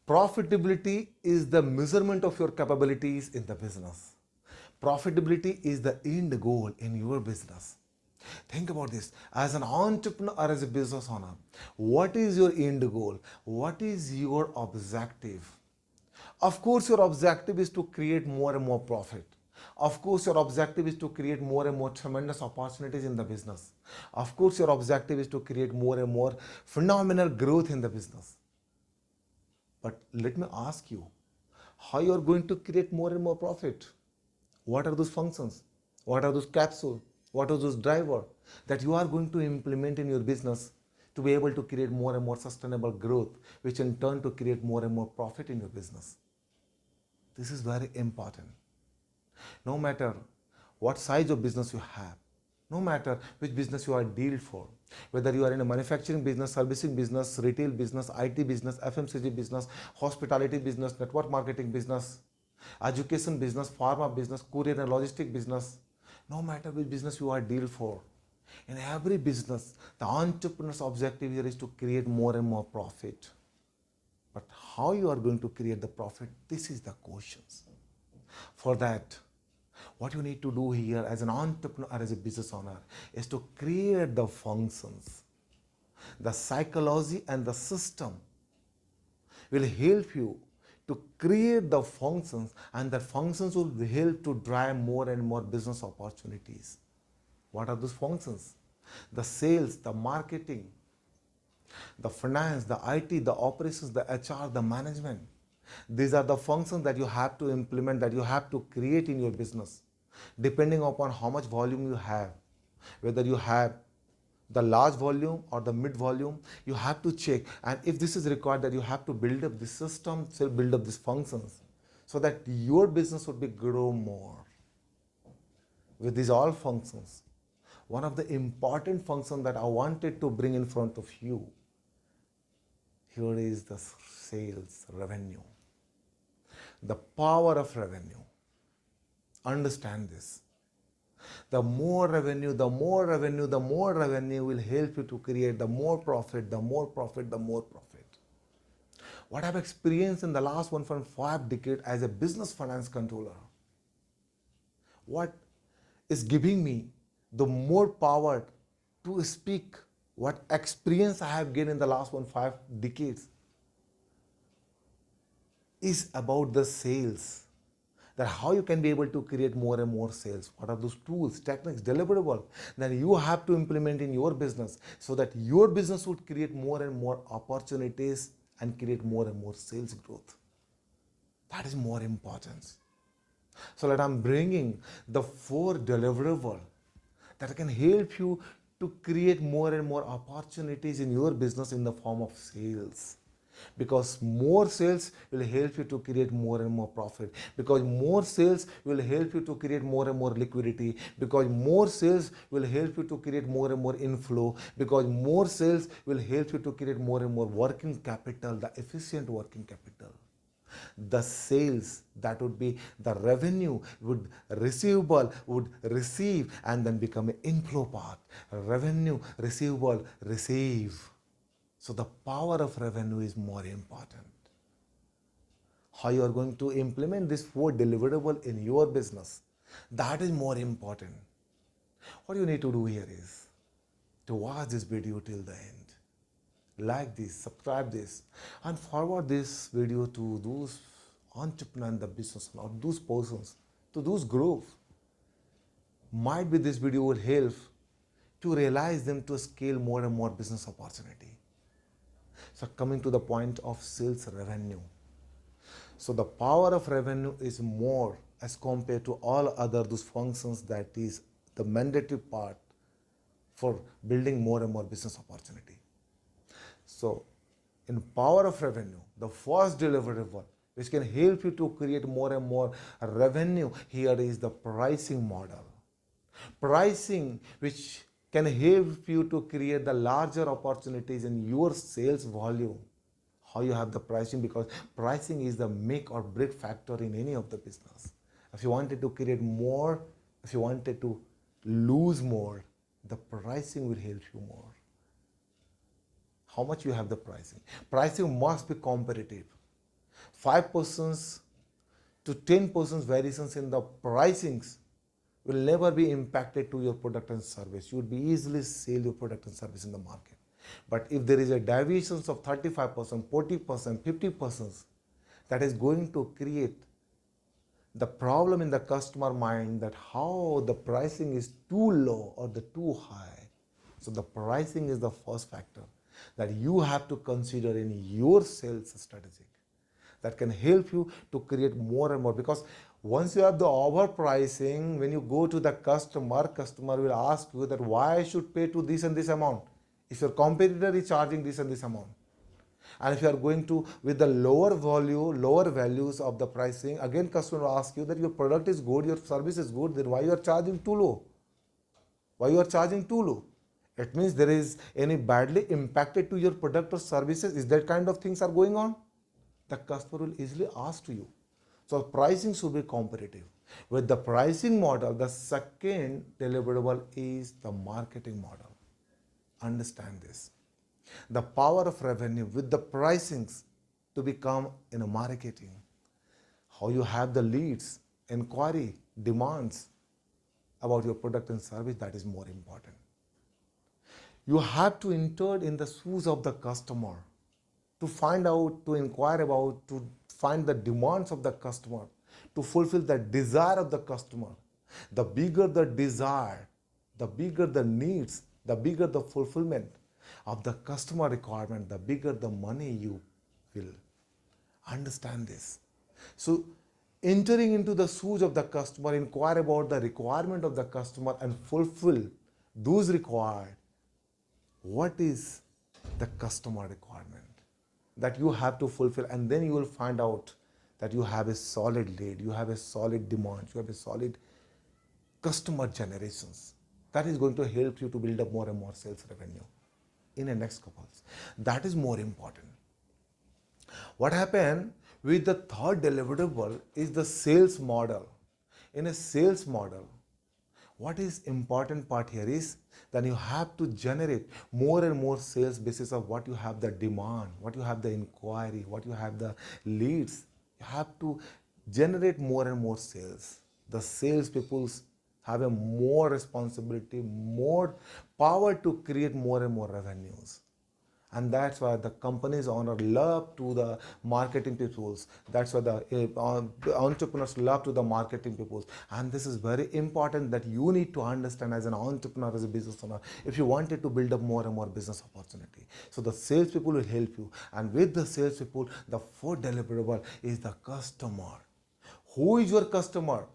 Profitability is the measurement of your capabilities in the business. Profitability is the end goal in your business. Think about this. As an entrepreneur or as a business owner, what is your end goal? What is your objective? Of course, your objective is to create more and more profit. Of course, your objective is to create more and more tremendous opportunities in the business. Of course, your objective is to create more and more phenomenal growth in the business. But let me ask you, how you are going to create more and more profit? What are those functions? What are those capsules? What are those drivers that you are going to implement in your business to be able to create more and more sustainable growth, which in turn to create more and more profit in your business? This is very important. No matter what size of business you have, no matter which business you are deal for, whether you are in a manufacturing business, servicing business, retail business, IT business, FMCG business, hospitality business, network marketing business, education business, pharma business, courier and logistic business, no matter which business you are deal for, in every business, the entrepreneur's objective here is to create more and more profit. But how you are going to create the profit, this is the questions. For that, what you need to do here as an entrepreneur or as a business owner is to create the functions. The psychology and the system will help you to create the functions, and the functions will help to drive more and more business opportunities. What are those functions? The sales, the marketing, the finance, the IT, the operations, the HR, the management. These are the functions that you have to implement, that you have to create in your business, depending upon how much volume you have. Whether you have the large volume or the mid volume, you have to check. And if this is required, that you have to build up the system, so build up these functions, so that your business would be grow more. With these all functions, one of the important functions that I wanted to bring in front of you, here is the sales revenue. The power of revenue. Understand this. The more revenue will help you to create the more profit, the more profit, the more profit. What I've experienced in the last 1.5 decades as a business finance controller, what is giving me the more power to speak, what experience I have gained in the last 1.5 decades, is about the sales. That how you can be able to create more and more sales. What are those tools, techniques, deliverable that you have to implement in your business, so that your business would create more and more opportunities and create more and more sales growth. That is more important. So that I'm bringing the 4 deliverable that can help you to create more and more opportunities in your business in the form of sales. Because more sales will help you to create more and more profit. Because more sales will help you to create more and more liquidity. Because more sales will help you to create more and more inflow. Because more sales will help you to create more and more working capital, the efficient working capital. The sales, that would be the revenue, would receivable, would receive and then become an inflow part. Revenue, receivable, receive. So the power of revenue is more important. How you are going to implement this 4 deliverable in your business, that is more important. What you need to do here is to watch this video till the end. Like this, subscribe this, and forward this video to those entrepreneurs in the business, or those persons, to those groups. Might be this video will help to realize them to scale more and more business opportunity. So coming to the point of sales revenue. So the power of revenue is more as compared to all other those functions, that is the mandatory part for building more and more business opportunity. So in power of revenue, the first deliverable which can help you to create more and more revenue here is the pricing model. Pricing which can help you to create the larger opportunities in your sales volume. How you have the pricing, because pricing is the make or break factor in any of the business. If you wanted to create more, if you wanted to lose more, the pricing will help you more. How much you have the pricing? Pricing must be competitive. 5% to 10% variations in the pricings will never be impacted to your product and service. You would be easily sell your product and service in the market. But if there is a deviations of 35%, 40%, 50%, that is going to create the problem in the customer mind that how the pricing is too low or the too high. So the pricing is the first factor that you have to consider in your sales strategy that can help you to create more and more, because once you have the overpricing, when you go to the customer will ask you that why I should pay to this and this amount if your competitor is charging this and this amount. And if you are going to with the lower values of the pricing, again customer will ask you that your product is good, your service is good, then why you are charging too low? Why you are charging too low? It means there is any badly impacted to your product or services. Is that kind of things are going on? The customer will easily ask to you. So pricing should be competitive. With the pricing model, the second deliverable is the marketing model. Understand this. The power of revenue with the pricings to become in a marketing. How you have the leads, inquiry, demands about your product and service, that is more important. You have to enter in the shoes of the customer to find out, to inquire about, to find the demands of the customer, to fulfill the desire of the customer. The bigger the desire, the bigger the needs, the bigger the fulfillment of the customer requirement, the bigger the money you will. Understand this. So entering into the shoes of the customer, inquire about the requirement of the customer and fulfill those required. What is the customer requirement that you have to fulfill, and then you will find out that you have a solid lead, you have a solid demand, you have a solid customer generations. That is going to help you to build up more and more sales revenue in the next couple. That is more important. What happened with the third deliverable is the sales model. In a sales model, what is important part here is that you have to generate more and more sales basis of what you have the demand, what you have the inquiry, what you have the leads. You have to generate more and more sales. The sales people have a more responsibility, more power to create more and more revenues. And that's why the company's owner love to the marketing peoples. That's why the entrepreneurs love to the marketing peoples. And this is very important that you need to understand as an entrepreneur, as a business owner, if you wanted to build up more and more business opportunity. So the sales people will help you. And with the sales people, the fourth deliverable is the customer. Who is your customer?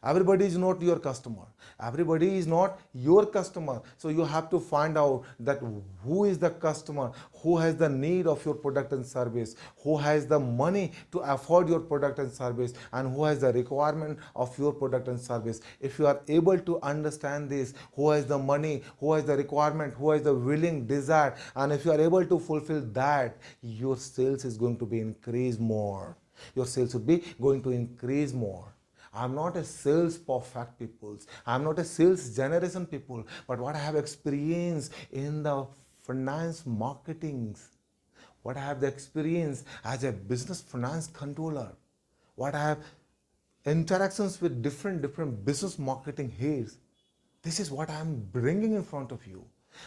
Everybody is not your customer. Everybody is not your customer. So you have to find out that who is the customer, who has the need of your product and service, who has the money to afford your product and service, and who has the requirement of your product and service. If you are able to understand this, who has the money, who has the requirement, who has the willing desire, and if you are able to fulfill that, your sales is going to be increased more. Your sales will be going to increase more. I'm not a sales perfect people. I'm not a sales generation people. But what I have experienced in the finance marketing, what I have the experience as a business finance controller, what I have interactions with different business marketing heads, this is what I'm bringing in front of you.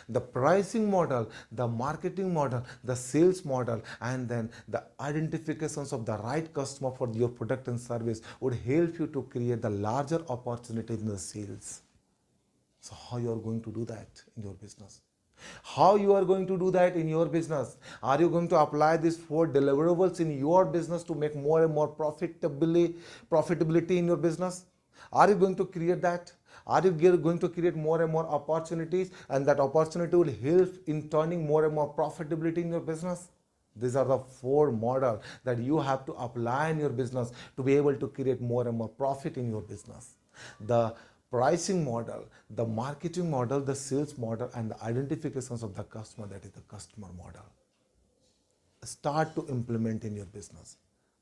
The pricing model, the marketing model, the sales model, and then the identifications of the right customer for your product and service would help you to create the larger opportunity in the sales. So how you are going to do that in your business? How you are going to do that in your business? Are you going to apply these four deliverables in your business to make more and more profitability in your business? Are you going to create that? Are you going to create more and more opportunities, and that opportunity will help in turning more and more profitability in your business? These are the four models that you have to apply in your business to be able to create more and more profit in your business. The pricing model, the marketing model, the sales model, and the identifications of the customer, that is the customer model. Start to implement in your business.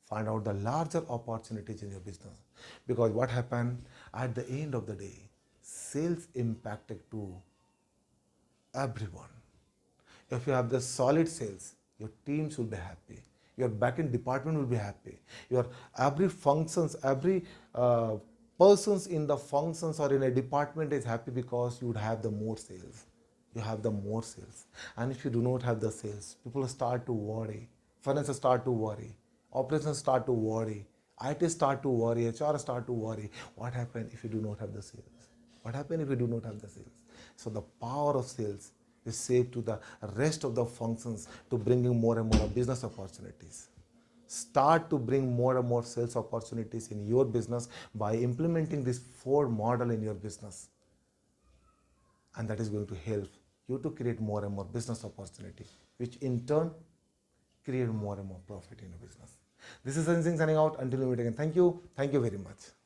Find out the larger opportunities in your business. Because what happened at the end of the day, sales impacted to everyone. If you have the solid sales, your teams will be happy. Your back-end department will be happy. Your every functions, every persons in the functions or in a department is happy because you would have the more sales. You have the more sales. And if you do not have the sales, people start to worry. Finance start to worry. Operations start to worry. IT start to worry. HR start to worry. What happens if you do not have the sales? What happens if you do not have the sales? So the power of sales is saved to the rest of the functions to bringing more and more business opportunities. Start to bring more and more sales opportunities in your business by implementing this 4 model in your business, and that is going to help you to create more and more business opportunity, which in turn create more and more profit in your business. This is Sanjay Singh signing out. Until we meet again, thank you very much.